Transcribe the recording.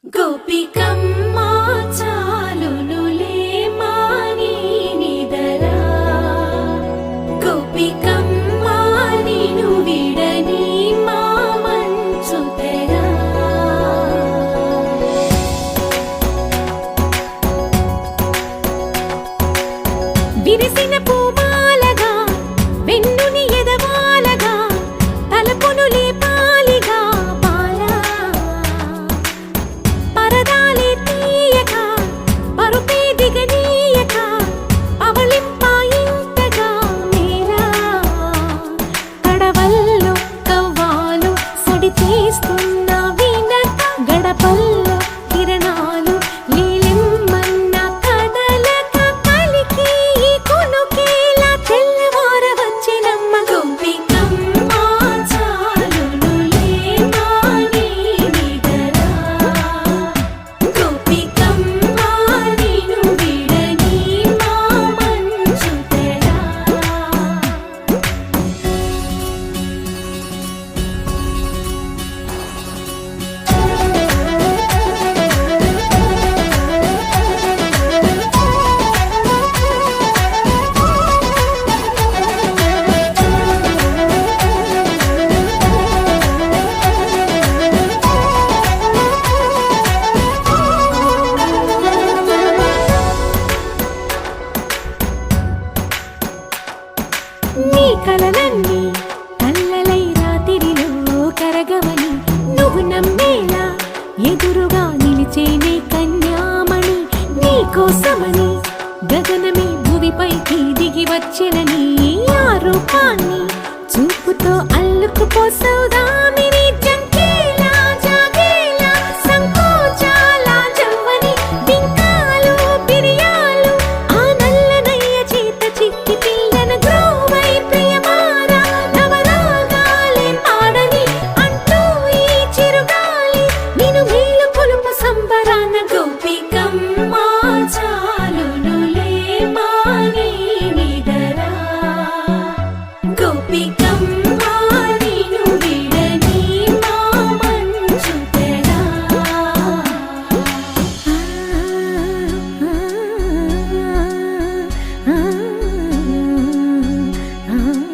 గోపికమ్మా చాలునులే మాని నిదరా గోపికమ్మా నిను విడని మా మంచు తెరా విరిసిన పూమాలగా వెన్నుని ఎదవాలగా తలపును లేపాలిగా బాలా పరదాలే తీయక పరుపే దిగనీయక పవళింపాయింతగా మేరా కడవల్లో కవ్వాలు సడి చేస్తున్న వినక గడపల్లో కిరణాలు నీలిమ్మన్న కదలక కలికి కొనుకేలా తెల్లవార వచ్చినమ్మ గోపికమ్మా చాలునులే మాని నిదరా గోపికమ్మా నిను విడని మా మంచు తెరా నీ కలలన్నీ కల్లలై రాత్రిలో కరగవని నువ్వు నమ్మేలా ఎదురుగా నిలిచేనే కన్యామణి నీ కోసమని గగనమే భూమిపైకి దిగి వచ్చెనని ఆ రూపాన్ని చూపుతో అల్లుకుపోసావు